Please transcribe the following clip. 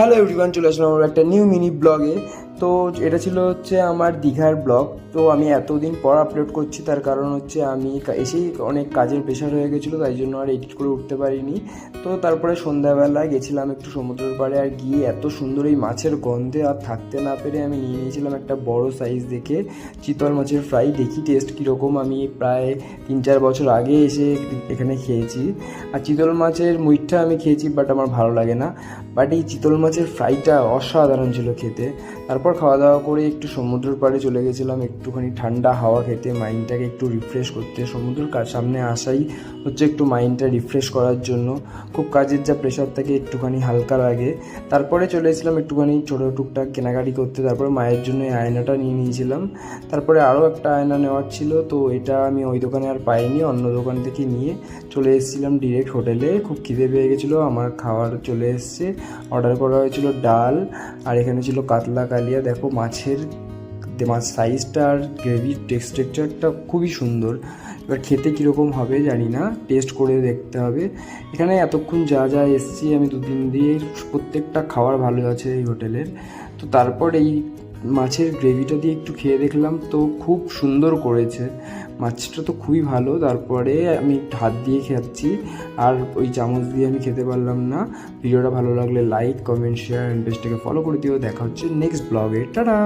Hello everyone, চলে আসলাম আমার একটা নিউ মিনি ব্লগে। তো এটা ছিল হচ্ছে আমার দীঘার ব্লগ। তো আমি এতদিন পর আপলোড করছি, তার কারণ হচ্ছে আমি এসেই অনেক কাজের প্রেশার হয়ে গেছিলো, তাই জন্য আর এডিট করে উঠতে পারিনি। তো তারপরে সন্ধ্যাবেলা গেছিলাম একটু সমুদ্রের পাড়ে, আর গিয়ে এত সুন্দর এই মাছের গন্ধে আর থাকতে না পেরে আমি নিয়ে নিয়েছিলাম একটা বড় সাইজ দেখে চিতল মাছের ফ্রাই। দেখি টেস্ট কীরকম। আমি প্রায় 3-4 বছর আগে এসে এখানে খেয়েছি, আর চিতল মাছের মুইঠা আমি খেয়েছি, বাট আমার ভালো লাগে না। বাট এই চিতল মাছের ফ্রাইটা অসাধারণ ছিল খেতে। তারপর খাওয়া দাওয়া করে একটু সমুদ্রের পাড়ে চলে গেছিলাম একটুখানি ঠান্ডা হাওয়া খেতে, মাইন্ডটাকে একটু রিফ্রেশ করতে। সমুদ্রের সামনে আসাই হচ্ছে একটু মাইন্ডটা রিফ্রেশ করার জন্য। খুব কাজের যা প্রেশার থাকে একটুখানি হালকা লাগে। তারপরে চলে এসেছিলাম একটুখানি ছোটো টুকটাক কেনাকাটি করতে। তারপরে মায়ের জন্য এই আয়নাটা নিয়ে নিয়েছিলাম। তারপরে আরও একটা আয়না নেওয়ার ছিল, তো এটা আমি ওই দোকানে আর পাইনি, অন্য দোকান থেকে নিয়ে চলে এসেছিলাম ডিরেক্ট হোটেলে। খুব খিদে পেয়ে গেছিলো, আমার খাবার চলে এসছে। অর্ডার করা হয়েছিল ডাল, আর এখানে ছিল কাতলা কালিয়া। দেখো মাছ সাইজটা আর গ্রেভির টেক্সচারটা খুবই সুন্দর। এবার খেতে কীরকম হবে জানি না, টেস্ট করে দেখতে হবে। এখানে এতক্ষণ যা যা এসছি আমি 2-3 দিয়ে প্রত্যেকটা খাবার ভালো আছে এই হোটেলের। তো তারপর এই মাছের গ্রেভিটা দিয়ে একটু খেয়ে দেখলাম, তো খুব সুন্দর করেছে। মাছটা তো খুবই ভালো। তারপরে আমি হাত দিয়ে খাচ্ছি, আর ওই চামচ দিয়ে আমি খেতে পারলাম না। ভিডিওটা ভালো লাগলে লাইক, কমেন্ট, শেয়ার অ্যান্ড পেজটাকে ফলো করে দিও। দেখা হচ্ছে নেক্সট ব্লগে। টাটা।